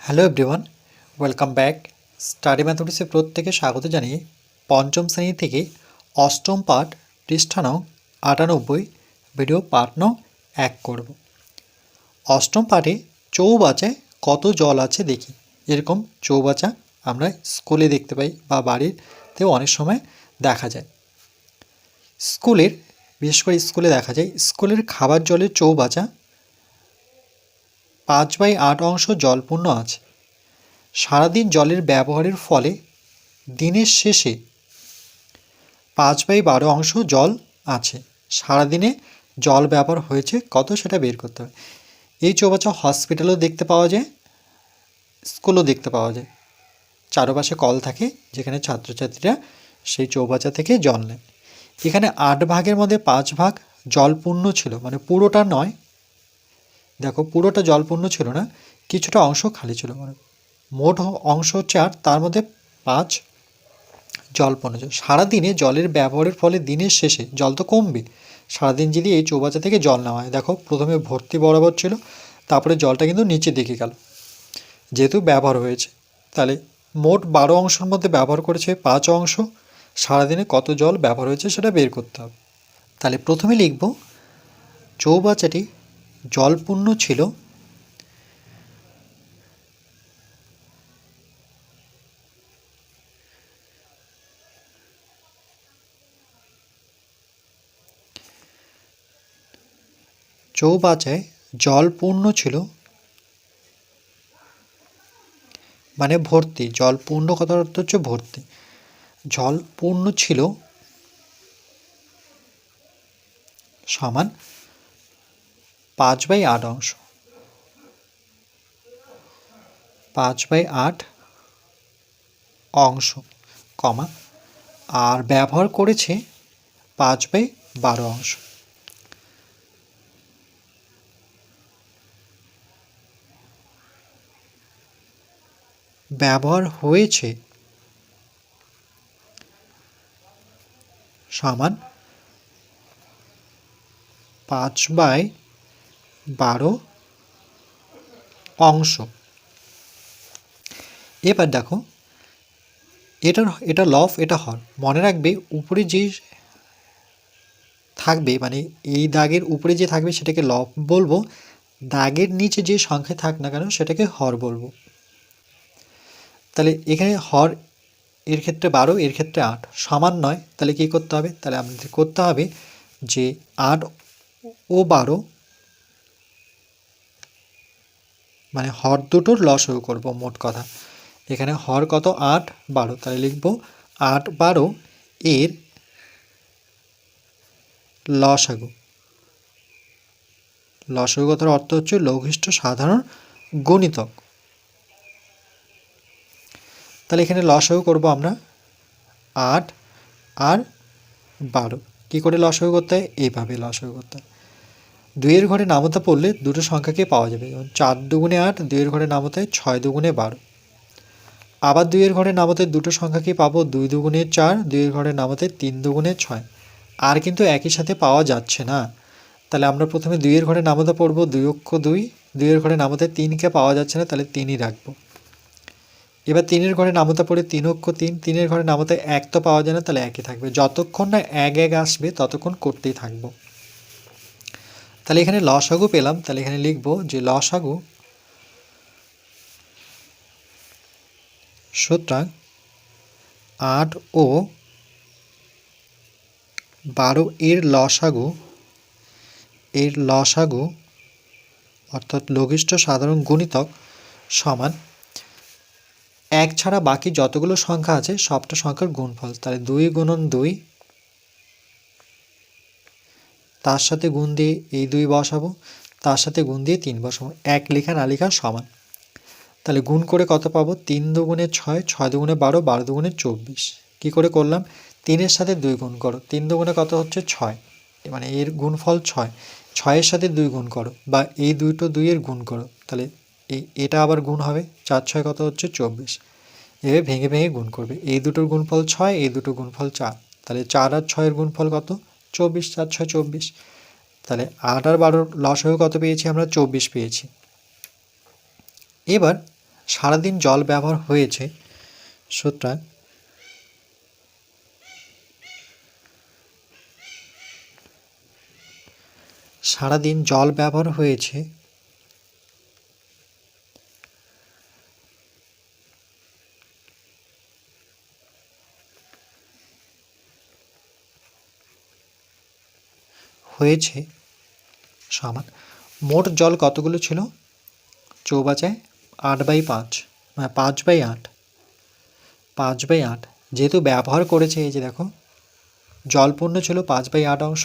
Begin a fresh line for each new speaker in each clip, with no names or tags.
Hello everyone, welcome back. Study ম্যাথমেটিক্সে প্রত্যেকে স্বাগত জানিয়ে পঞ্চম শ্রেণী থেকে অষ্টম পাঠ পৃষ্ঠা নং 98 ভিডিও পাঠ নং 1 করব। অষ্টম পাঠে চৌবাচায় কত জল আছে দেখি। এরকম চৌবাচা আমরা স্কুলে দেখতে পাই বা বাড়িতেও অনেক সময় দেখা যায়। বিশেষ করে স্কুলে দেখা যায় স্কুলের খাবার জলের চৌবাচা 5/8 অংশ জলপূর্ণ আছে। সারাদিন জলের ব্যবহারের ফলে দিনের শেষে 5/12 অংশ জল আছে। সারাদিনে জল ব্যবহার হয়েছে কত সেটা বের করতে হবে। এই চৌবাচা হসপিটালেও দেখতে পাওয়া যায়, স্কুলেও দেখতে পাওয়া যায়। চারপাশে কল থাকে যেখানে ছাত্রছাত্রীরা সেই চৌবাচা থেকে জল নেয়। এখানে 8 ভাগের মধ্যে 5 ভাগ জলপূর্ণ ছিল, মানে পুরোটা নয়। দেখো, পুরোটা জলপূর্ণ ছিল না, কিছুটা অংশ খালি ছিল। মানে মোট অংশ 4, তার মধ্যে 5 জলপূর্ণ ছিল। সারাদিনে জলের ব্যবহারের ফলে দিনের শেষে জল তো কমবে সারাদিন যদি এই চৌবাচা থেকে জল নেওয়া হয়। দেখো, প্রথমে ভর্তি বরাবর ছিল, তারপরে জলটা কিন্তু নিচের দিকে গেল যেহেতু ব্যবহার হয়েছে। তাহলে মোট 12 অংশের মধ্যে ব্যবহার করেছে 5 অংশ। সারাদিনে কত জল ব্যবহার হয়েছে সেটা বের করতে হবে। তাহলে প্রথমে লিখব চৌবাচাটি জলপূর্ণ ছিল জলপূর্ণ ছিল মানে ভর্তি। জলপূর্ণ কথার অর্থ হচ্ছে ভর্তি। জলপূর্ণ ছিল সমান 5/8 অংশ। 5/8 অংশ কমা, আর ব্যবহার করেছে 5/12 অংশ। ব্যবহার হয়েছে সমান 5/12 অংশ। এবার দেখো, এটা লব, এটা হর। মনে রাখবে উপরে যে থাকবে, মানে এই দাগের উপরে যে থাকবে সেটাকে লব বলবো, দাগের নিচে যে সংখ্যা থাক না কেন সেটাকে হর বলবো। তাহলে এখানে হর এর ক্ষেত্রে 12, এর ক্ষেত্রে 8 সমান নয়। তাহলে কি করতে হবে? তাহলে আমাদের করতে হবে যে 8 ও 12 মানে হর দুটোর লসাগু করব। মোট কথা এখানে হর কত? 8, 12। তাহলে লিখব 8, 12 এর লসাগু। লসাগু কথার অর্থ হচ্ছে লঘিষ্ঠ সাধারণ গুণিতক। তাহলে এখানে লসাগু করব আমরা 8 আর 12। কী করে লসাগু করতে হয়? এইভাবে লসাগু করতে হয়। 2-এর ঘরে নামতা পড়লে দুটো সংখ্যাকে পাওয়া যাবে। যেমন 4 দুগুণে 8, 2-এর ঘরে নামতায় 6 দুগুণে 12। আবার 2-এর ঘরে নামতে দুটো সংখ্যাকে পাবো, 2 দুগুণে 4, 2-এর ঘরে নামতে 3 দুগুণে 6। আর কিন্তু একই সাথে পাওয়া যাচ্ছে না। তাহলে আমরা প্রথমে 2-এর ঘরে নামতা পড়বো 2 অক্ষ 2, 2-এর ঘরে নামতে 3কে পাওয়া যাচ্ছে না, তাহলে 3ই রাখবো। এবার 3-এর ঘরে নামতা পড়ে 3 অক্ষ 3, 3-এর ঘরে নামতে 1 তো পাওয়া যায় না, তাহলে 1ই থাকবে। যতক্ষণ না 1 1 আসবে ততক্ষণ করতেই থাকবো। তাহলে এখানে লসাগু পেলাম। তাহলে এখানে লিখবো যে লসাগু, সুতরাং 8 ও 12 এর লসাগু অর্থাৎ লঘিষ্ঠ সাধারণ গুণিতক সমান 1 ছাড়া বাকি যতগুলো সংখ্যা আছে সবটা সংখ্যার গুণফল। তাহলে 2 গুণন 2, তার সাথে গুণ দিয়ে এই 2 বসাবো, তার সাথে গুণ দিয়ে 3 বসাবো। 1 লেখা না লেখা সমান। তাহলে গুণ করে কত পাবো? 3 দুগুণে 6, 6 দুগুণে 12, 12 দুগুণে 24। কী করে করলাম? 3-এর সাথে 2 গুণ করো, 3 দুগুণে কত হচ্ছে? 6, মানে এর গুণফল 6। 6-এর সাথে 2 গুণ করো, বা এই দুটো 2-এর গুণ করো, তাহলে এটা আবার গুণ হবে। 4 6 কত হচ্ছে? 24। এভাবে ভেঙে ভেঙে গুণ করবে। এই দুটোর গুণফল 6, এই দুটোর গুণফল 4। তাহলে 4 আর 6-এর গুণফল কত? 24। 4 6 24। তাহলে 8 আর 12 লসাগু কত পেয়েছি আমরা? 24 পেয়েছি। এবার সারাদিন জল ব্যবহার হয়েছে, সুতরাং সারাদিন জল ব্যবহার হয়েছে সমান মোট জল কতগুলো ছিল, চৌবাচায় 8/5, মানে 5/8, 5/8। যেহেতু ব্যবহার করেছে, এই যে দেখো জল পূর্ণ ছিল 5/8 অংশ,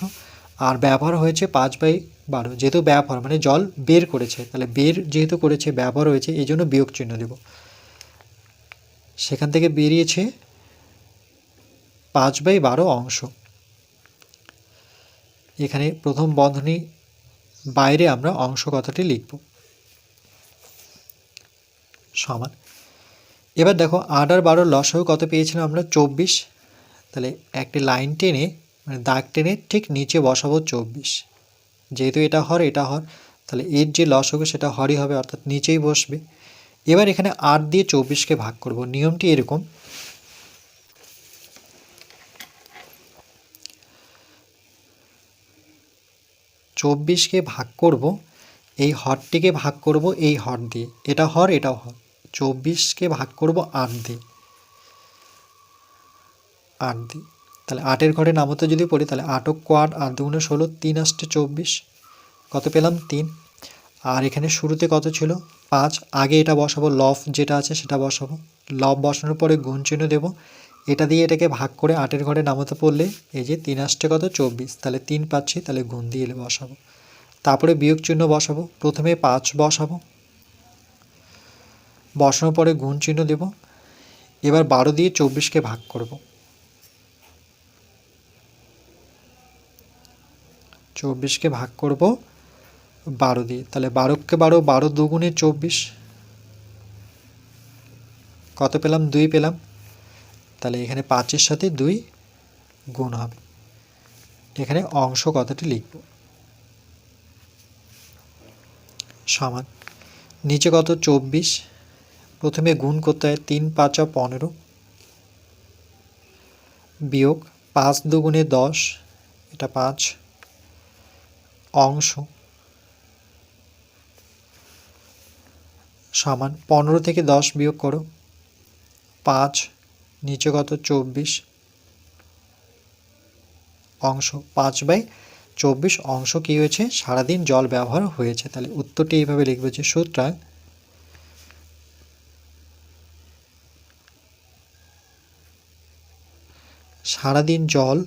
আর ব্যবহার হয়েছে 5/12। যেহেতু ব্যবহার মানে জল বের করেছে, তাহলে বের যেহেতু করেছে ব্যবহার হয়েছে, এই জন্য বিয়োগ চিহ্ন দেব। সেখান থেকে বেরিয়েছে 5/12 অংশ। এখানে প্রথম বন্ধনী বাইরে আমরা অংশ কথাটি লিখব, সমান। এবার দেখো 8 আর 12 লসাগু কত পেয়েছিলাম আমরা, 24। তাহলে একটি লাইন টেনে, মানে দাগ টেনে ঠিক নিচে বসাবো 24। যেহেতু এটা হর এটা হর, তাহলে এর যে লসাগু সেটা হরই হবে, অর্থাৎ নিচেই বসবে। এবার এখানে 8 দিয়ে 24কে ভাগ করব। নিয়মটি এরকম, চব্বিশকে ভাগ করব, এই হরটিকে ভাগ করব এই হর দিয়ে, এটা হর এটাও হর। 24কে ভাগ করব 8 দিয়ে, 8 দিয়ে। তাহলে 8-এর ঘরে নামতে যদি পড়ি, তাহলে 8 × 8, 8 × 2 = 16, 3 আসছে 24। কত পেলাম, 3। আর এখানে শুরুতে কত ছিল, 5। আগে এটা বসাবো, লব যেটা আছে সেটা বসাবো। লব বসানোর পরে গুণ চিহ্ন দেব। এটা দিয়ে এটাকে ভাগ করে 8-এর ঘরে নামতে পড়লে এই যে 3 আসছে কত, 24। তাহলে 3 পাচ্ছি, তাহলে গুণ দিয়ে বসাবো। তারপরে বিয়োগ চিহ্ন বসাবো। প্রথমে 5 বসাবো, বসানোর পরে গুণ চিহ্ন দেব। এবার 12 দিয়ে 24কে ভাগ করব। 24কে ভাগ করব 12 দিয়ে, তাহলে 12কে 12, 12 দুগুণে 24। কত পেলাম, 2 পেলাম। তাহলে এখানে 5-এর সাথে 2 গুণ হবে। এখানে অংশ কথাটি লিখব, সমান। নিচে কত, 24। প্রথমে গুণ করতে হয়, 3 × 5 = 15, বিয়োগ 5 দুগুণে 10, এটা 5, অংশ সমান 15 থেকে 10 বিয়োগ করো, 5। নিচে কত, 24, অংশ 5/24 অংশ কী হয়েছে, সারাদিন জল ব্যবহার হয়েছে। তাহলে উত্তরটি এইভাবে লিখবে যে, সুতরাং সারাদিন জল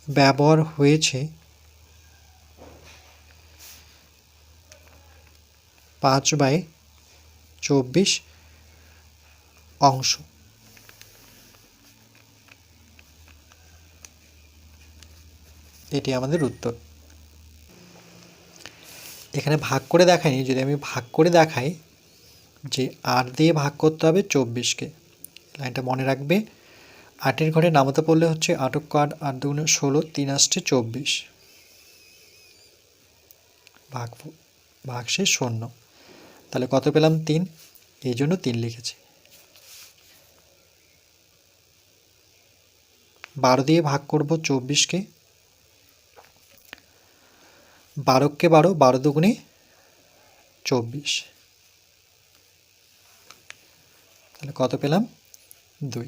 ব্যবহার হয়েছে 5/24 অংশ। এটি আমাদের উত্তর। এখানে ভাগ করে দেখাইনি, যদি আমি ভাগ করে দেখাই যে 8 দিয়ে ভাগ করতে হবে 24কে, লাইনটা মনে রাখবে। 8-এর ঘরে নামাতে পড়লে হচ্ছে 8 × 8, 8 দুগুণে 16, 3 আসছে 24, ভাগশেষ 0। তাহলে কত পেলাম, 3, এই জন্য 3 লিখেছি। 12 দিয়ে ভাগ করব 24কে, 12কে 12, 12 দুগুণে 24, তাহলে কত পেলাম, 2।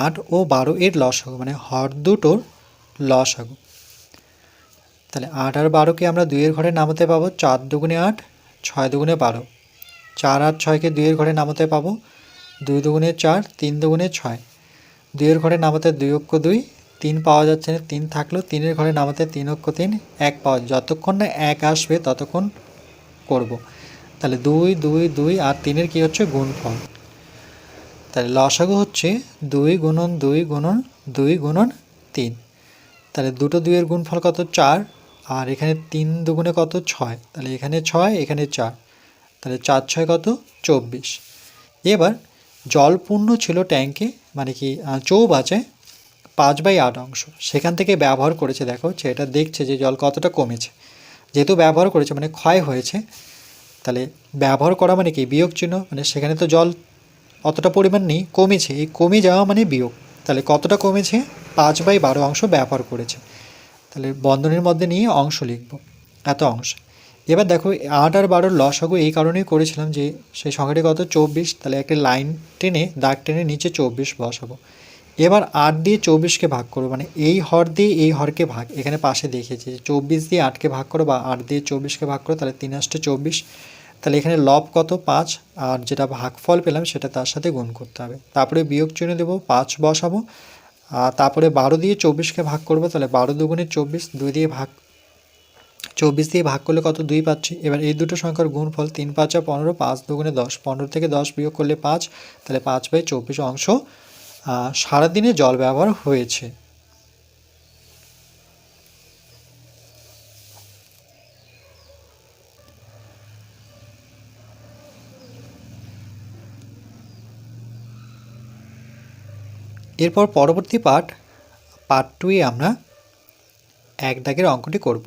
আট ও 12 এর লসাগু, মানে হর দুটোর লসাগু। তাহলে 8 আর 12কে আমরা 2-এর ঘরে নামাতে পাবো 4 দুগুণে 8, 6 দুগুণে 12। 4 আর 6কে 2-এর ঘরে নামাতে পাবো 2 দুগুণে 4, 3 দুগুণে 6। 2-এর ঘরে নামাতে 2 অক্ষ 2, 3 পাওয়া যাচ্ছে না, 3 থাকলেও 3-এর ঘরে নামাতে 3 অক্ষ 3, 1 পাওয়া, যতক্ষণ না 1 আসবে ততক্ষণ করব। তাহলে 2 2 2 আর 3-এর কী হচ্ছে গুণফল। তাহলে লসাগু হচ্ছে 2 গুণন 2 গুণন 2 গুণন 3। তাহলে দুটো 2-এর গুণফল কত 4, আর এখানে 3 দুগুণে কত 6, তাহলে এখানে 6 এখানে 4, তাহলে 4 6 কত 24। এবার জল পূর্ণ ছিল ট্যাঙ্কে, মানে কি চৌবাচ্চায় 5/8 অংশ, সেখান থেকে ব্যবহার করেছে, দেখো এটা দেখছে যে জল কতটা কমেছে, যেহেতু ব্যবহার করেছে মানে ক্ষয় হয়েছে, তাহলে ব্যবহার করা মানে কি বিয়োগ চিহ্ন, মানে সেখানে তো জল অতটা পরিমাণ নেই, কমেছে, এই কমে যাওয়া মানে বিয়োগ। তাহলে কতটা কমেছে 5/12 অংশ ব্যবহার করেছে, তাহলে বন্ধনীর মধ্যে নিয়ে অংশ লিখব, এত অংশ। এবার দেখো 8 আর 12 লসাগু এই কারণেই করেছিলাম যে সেই সংখ্যাটি কত 24, তাহলে একটা লাইন টেনে দাগ টেনে নিচে 24 বসাবো। এবার 8 দিয়ে 24কে ভাগ করবো, মানে এই হর দিয়ে এই হরকে ভাগ, এখানে পাশে দেখিয়েছি 24 দিয়ে 8কে ভাগ করো বা 8 দিয়ে 24কে ভাগ করো, তাহলে 3 8 24। তাহলে এখানে লব কত 5, আর যেটা ভাগফল পেলাম সেটা তার সাথে গুণ করতে হবে, তারপরে বিয়োগ চিহ্ন দেবো, 5 বসাবো, আর তারপরে 12 দিয়ে 24কে ভাগ করবো, তাহলে 12 দুগুণে 24, 2 দিয়ে ভাগ 24 দিয়ে ভাগ করলে কত 2 পাচ্ছি। এবার এই দুটো সংখ্যার গুণফল 3 5 15, 5 দুগুণে 10, 15 থেকে 10 বিয়োগ করলে 5, তাহলে 5/24 অংশ সারাদিনে জল ব্যবহার হয়েছে। এরপর পরবর্তী পার্ট 2-এ আমরা 1 দাগের অঙ্কটি করব।